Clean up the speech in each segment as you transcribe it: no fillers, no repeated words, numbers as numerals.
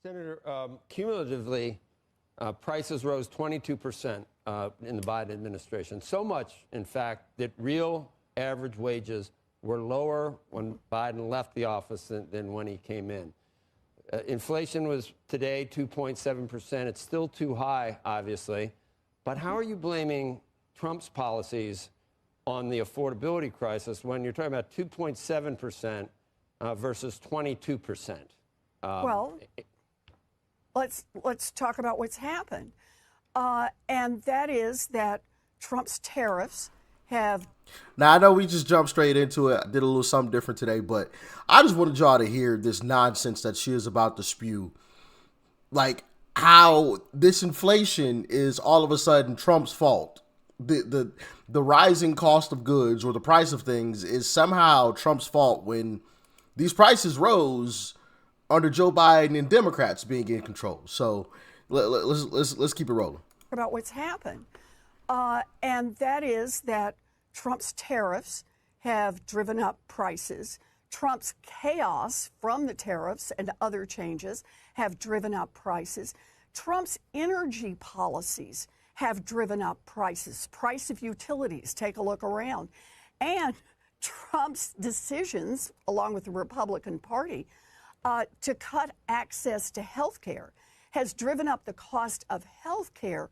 Senator, cumulatively, prices rose 22% in the Biden administration. So much, in fact, that real average wages were lower when Biden left the office than when he came in. Inflation was today 2.7%. It's still too high, obviously. But how are you blaming Trump's policies on the affordability crisis when you're talking about 2.7% versus 22%? Well, let's talk about what's happened. And that is that Trump's tariffs have... Now, I know we just jumped straight into it. I did a little something different today, but I just wanted y'all to hear this nonsense that she is about to spew. Like, how this inflation is all of a sudden Trump's fault. The rising cost of goods or the price of things is somehow Trump's fault when these prices rose under Joe Biden and Democrats being in control. So let's keep it rolling. About what's happened. And that is that Trump's tariffs have driven up prices. Trump's chaos from the tariffs and other changes have driven up prices. Trump's energy policies have driven up prices. Price of utilities, take a look around. And Trump's decisions, along with the Republican Party, to cut access to health care has driven up the cost of health care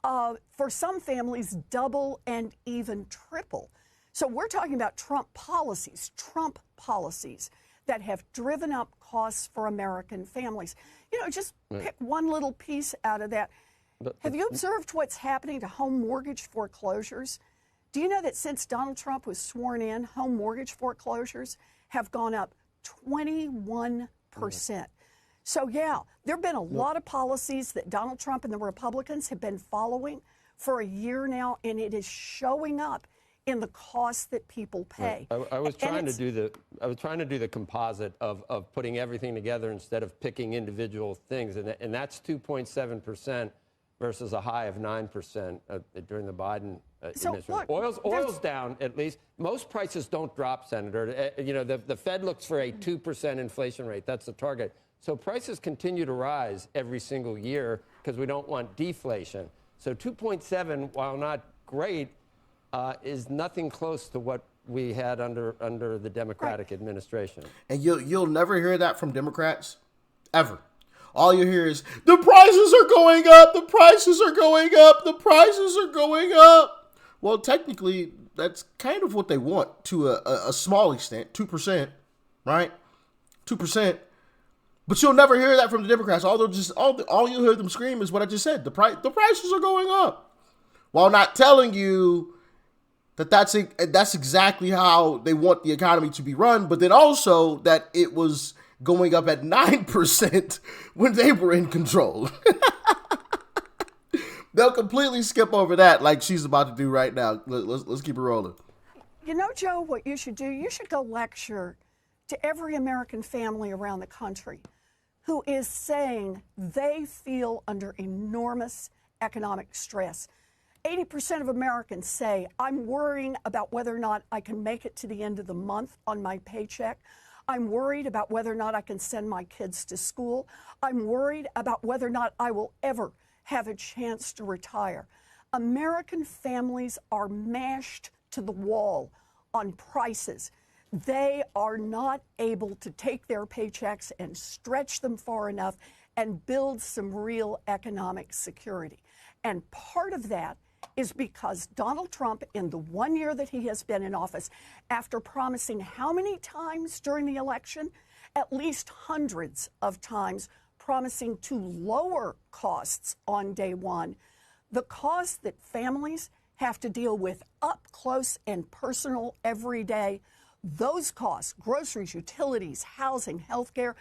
for some families double and even triple. So we're talking about Trump policies that have driven up costs for American families. You know, just pick one little piece out of that. Have you observed what's happening to home mortgage foreclosures? Do you know that since Donald Trump was sworn in, home mortgage foreclosures have gone up 21%? So, yeah, there have been a lot of policies that Donald Trump and the Republicans have been following for a year now, and it is showing up in the costs that people pay. I was trying to do the composite of putting everything together instead of picking individual things, and that's 2.7% versus a high of 9% during the Biden administration. Look, oil's down at least. Most prices don't drop, Senator. You know, the Fed looks for a 2% inflation rate. That's the target. So prices continue to rise every single year because we don't want deflation. So 2.7, while not great, is nothing close to what we had under the Democratic administration. And you'll never hear that from Democrats, ever. All you hear is, the prices are going up, the prices are going up, the prices are going up. Well, technically, that's kind of what they want to a small extent, 2%, right? 2%. But you'll never hear that from the Democrats. All you'll hear them scream is what I just said. The prices are going up, while not telling you that that's exactly how they want the economy to be run. But then also that it was going up at 9% when they were in control. They'll completely skip over that, like she's about to do right now. Let's keep it rolling. You know, Joe, what you should do? You should go lecture to every American family around the country who is saying they feel under enormous economic stress. 80% of Americans say, I'm worrying about whether or not I can make it to the end of the month on my paycheck. I'm worried about whether or not I can send my kids to school. I'm worried about whether or not I will ever have a chance to retire. American families are mashed to the wall on prices. They are not able to take their paychecks and stretch them far enough and build some real economic security. And part of that is because Donald Trump, in the 1 year that he has been in office, after promising how many times during the election? At least hundreds of times, promising to lower costs on day one. The costs that families have to deal with up close and personal every day, those costs, groceries, utilities, housing, healthcare,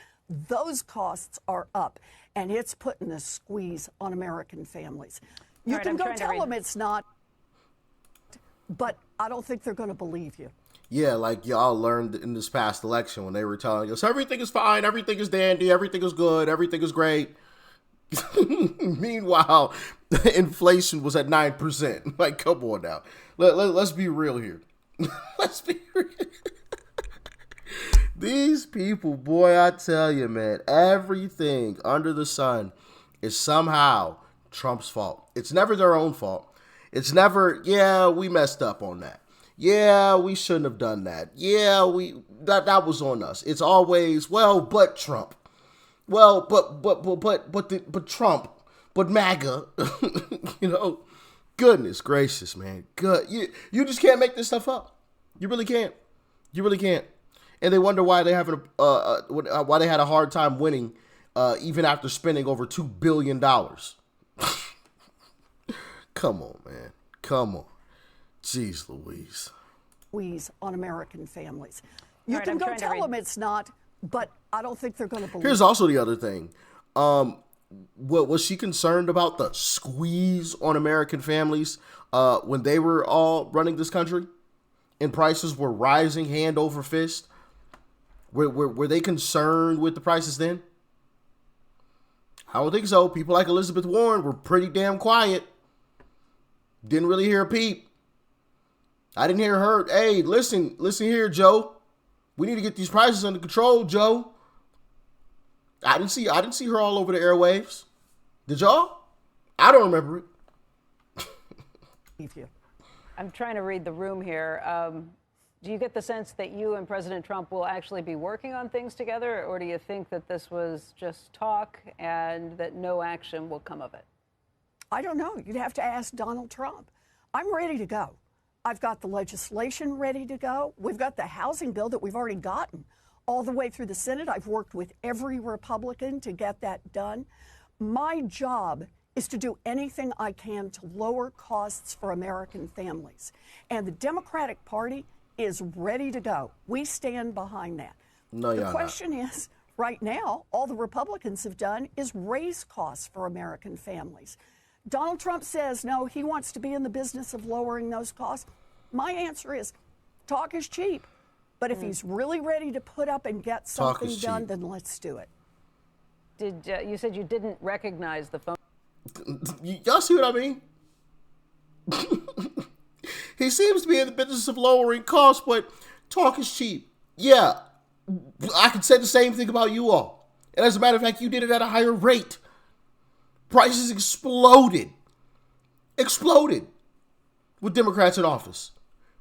those costs are up, and it's putting a squeeze on American families. You can go tell them it's not, but I don't think they're going to believe you. Yeah, like y'all learned in this past election when they were telling us everything is fine, everything is dandy, everything is good, everything is great. Meanwhile, inflation was at 9%. Like, come on now. Let's be real here. Let's be real. These people, boy, I tell you, man, everything under the sun is somehow Trump's fault. It's never their own fault. It's never, yeah, we messed up on that. Yeah, we shouldn't have done that. Yeah, that was on us. It's always, well, but Trump. Well, but Trump, but MAGA. You know, goodness gracious, man. Good. You just can't make this stuff up. You really can't. You really can't. And they wonder why they having why they had a hard time winning, even after spending over $2 billion. Come on, man. Come on. Jeez Louise. On American families. You Right, can I'm go trying to tell read- them it's not, but I don't think they're going to believe Here's it. also the other thing. What was she concerned about the squeeze on American families when they were all running this country and prices were rising hand over fist? Were they concerned with the prices then? I don't think so. People like Elizabeth Warren were pretty damn quiet. Didn't really hear a peep. I didn't hear her. Hey, listen here, Joe. We need to get these prices under control, Joe. I didn't see her all over the airwaves. Did y'all? I don't remember it. You. I'm trying to read the room here. Do you get the sense that you and President Trump will actually be working on things together, or do you think that this was just talk and that no action will come of it? I don't know. You'd have to ask Donald Trump. I'm ready to go. I've got the legislation ready to go. We've got the housing bill that we've already gotten all the way through the Senate. I've worked with every Republican to get that done. My job is to do anything I can to lower costs for American families. And the Democratic Party is ready to go. We stand behind that. No, the y'all question is, right now, all the Republicans have done is raise costs for American families. Donald Trump says, no, he wants to be in the business of lowering those costs. My answer is, talk is cheap. But if he's really ready to put up and get something done, then let's do it. You said you didn't recognize the phone. Y'all see what I mean? He seems to be in the business of lowering costs, but talk is cheap. Yeah, I could say the same thing about you all. And as a matter of fact, you did it at a higher rate. Prices exploded with Democrats in office.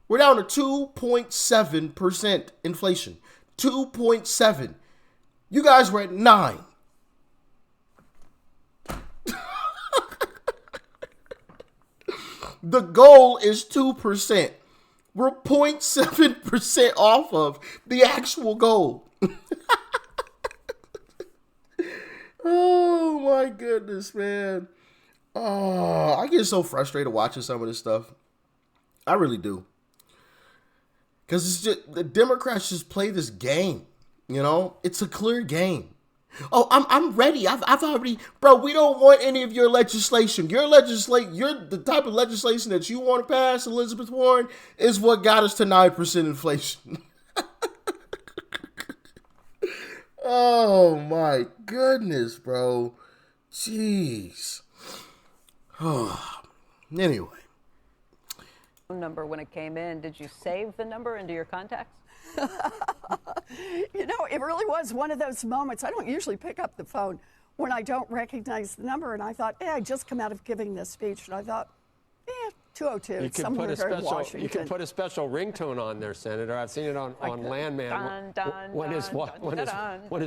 We're down to 2.7% inflation. 2.7. You guys were at 9. The goal is 2%. We're 0.7% off of the actual goal. Oh my goodness, man. Oh, I get so frustrated watching some of this stuff. I really do. Because it's just the Democrats just play this game. You know, it's a clear game. Oh, I'm ready. I've already, bro. We don't want any of your legislation. You're the type of legislation that you want to pass, Elizabeth Warren, is what got us to 9% inflation. Oh my goodness, bro. Jeez. Anyway. Number when it came in. Did you save the number into your contacts? You know, it really was one of those moments. I don't usually pick up the phone when I don't recognize the number. And I thought, I just come out of giving this speech. And I thought, 202, somewhere here in Washington. You can put a special ringtone on there, Senator. I've seen it on Landman. When his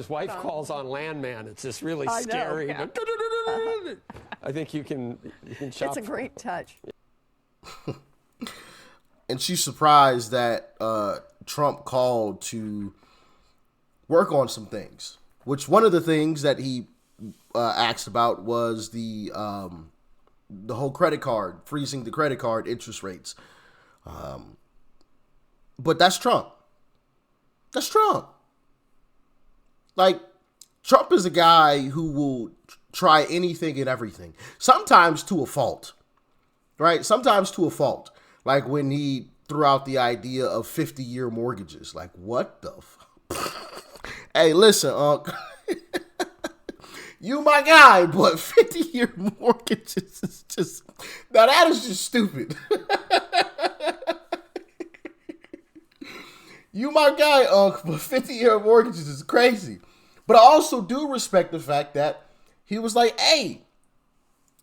wife calls on Landman, it's just really scary. Yeah. I think you can shop. It's a great touch. And she's surprised that Trump called to work on some things, which one of the things that he asked about was the whole credit card, freezing the credit card interest rates. But that's Trump. That's Trump. Like, Trump is a guy who will try anything and everything, sometimes to a fault, right? Sometimes to a fault. Like when he threw out the idea of 50-year mortgages. Like, what the Hey, listen, Unc. You my guy, but 50-year mortgages is just... Now, that is just stupid. You my guy, Unc, but 50-year mortgages is crazy. But I also do respect the fact that he was like, hey,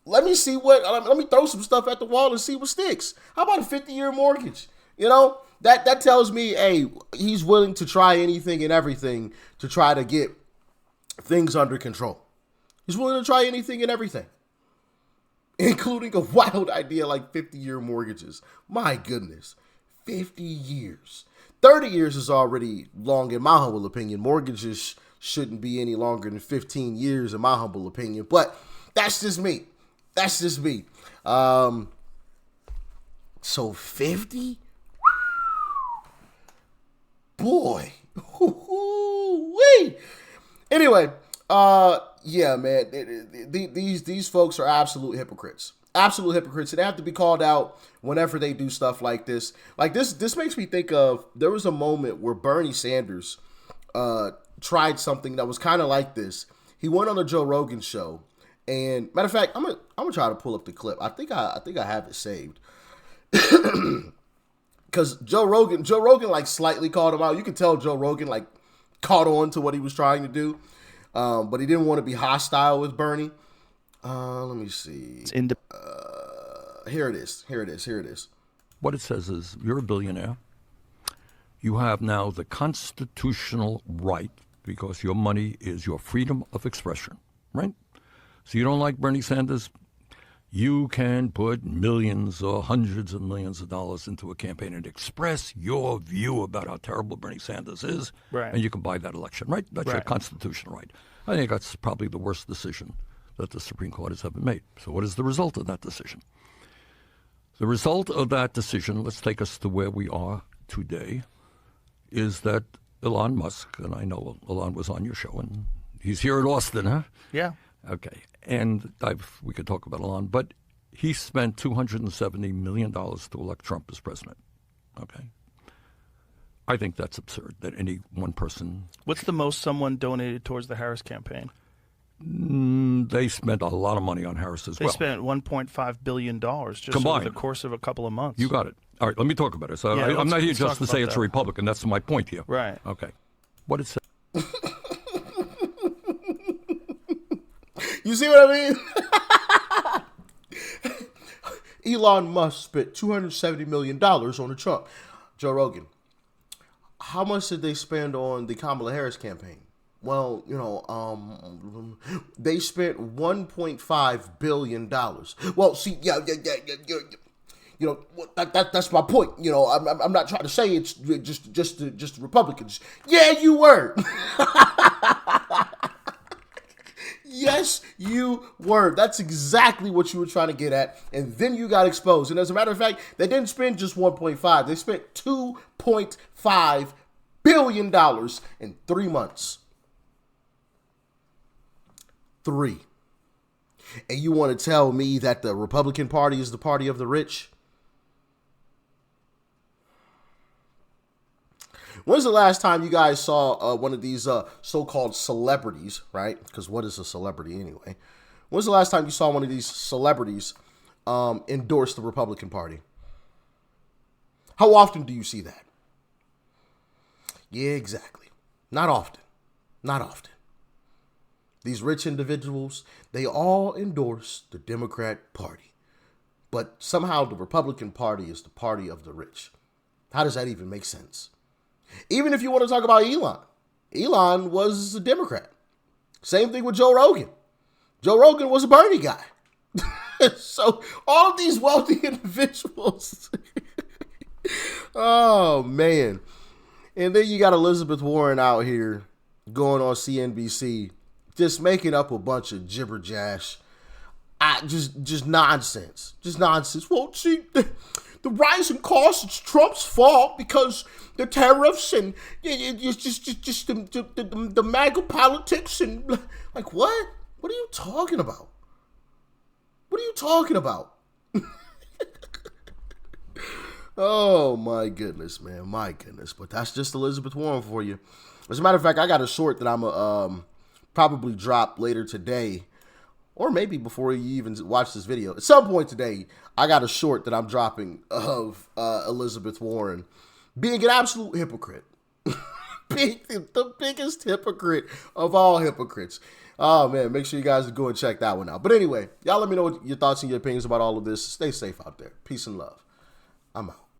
let me throw some stuff at the wall and see what sticks. How about a 50-year mortgage? You know, that tells me, hey, he's willing to try anything and everything to try to get things under control. He's willing to try anything and everything, including a wild idea like 50-year mortgages. My goodness, 50 years. 30 years is already long in my humble opinion. Mortgages shouldn't be any longer than 15 years in my humble opinion, but that's just me. That's just me. So 50? Boy. Wee. Anyway, yeah, man. These folks are absolute hypocrites. Absolute hypocrites. And they have to be called out whenever they do stuff like this. Like this makes me think of, there was a moment where Bernie Sanders tried something that was kind of like this. He went on the Joe Rogan show. And matter of fact, I'm gonna try to pull up the clip. I think I have it saved. Because Joe Rogan like slightly called him out. You can tell Joe Rogan like caught on to what he was trying to do. But he didn't want to be hostile with Bernie. Let me see. Here it is. What it says is, you're a billionaire. You have now the constitutional right, because your money is your freedom of expression, right? So you don't like Bernie Sanders? You can put millions or hundreds of millions of dollars into a campaign and express your view about how terrible Bernie Sanders is, right, and you can buy that election, right? That's your constitutional right. I think that's probably the worst decision that the Supreme Court has ever made. So what is the result of that decision? The result of that decision, let's take us to where we are today, is that Elon Musk, and I know Elon was on your show, and he's here in Austin, huh? Yeah. Okay. And we could talk about Elon, but he spent $270 million to elect Trump as president. Okay. I think that's absurd that any one person. What's the most someone donated towards the Harris campaign? They spent a lot of money on Harris as well. They spent $1.5 billion just combined over the course of a couple of months. You got it. All right, let me talk about it. So Yeah, I'm not here let's just talk to say about it's that. a Republican. That's my point here. Right. Okay. What it says. You see what I mean? Elon Musk spent $270 million on the Trump. Joe Rogan. How much did they spend on the Kamala Harris campaign? Well, they spent $1.5 billion. Well, see, yeah. That's my point. I'm not trying to say it's just Republicans. Yeah, you were. Yes, you were. That's exactly what you were trying to get at. And then you got exposed. And as a matter of fact, they didn't spend just 1.5. They spent $2.5 billion in 3 months. 3. And you want to tell me that the Republican Party is the party of the rich? When's the last time you guys saw one of these so-called celebrities, right? Because what is a celebrity anyway? When's the last time you saw one of these celebrities endorse the Republican Party? How often do you see that? Yeah, exactly. Not often. Not often. These rich individuals, they all endorse the Democrat Party. But somehow the Republican Party is the party of the rich. How does that even make sense? Even if you want to talk about Elon. Elon was a Democrat. Same thing with Joe Rogan. Joe Rogan was a Bernie guy. So all of these wealthy individuals. Oh, man. And then you got Elizabeth Warren out here going on CNBC, just making up a bunch of gibber jash. Just nonsense. Just nonsense. Well, see, the rise in costs, it's Trump's fault because the tariffs and it's just the MAGA politics and like what? What are you talking about? What are you talking about? Oh my goodness, man, my goodness. But that's just Elizabeth Warren for you. As a matter of fact, I got a short that I'm probably drop later today. Or maybe before you even watch this video. At some point today, I got a short that I'm dropping of Elizabeth Warren being an absolute hypocrite. The biggest hypocrite of all hypocrites. Oh, man, make sure you guys go and check that one out. But anyway, y'all let me know your thoughts and your opinions about all of this. Stay safe out there. Peace and love. I'm out.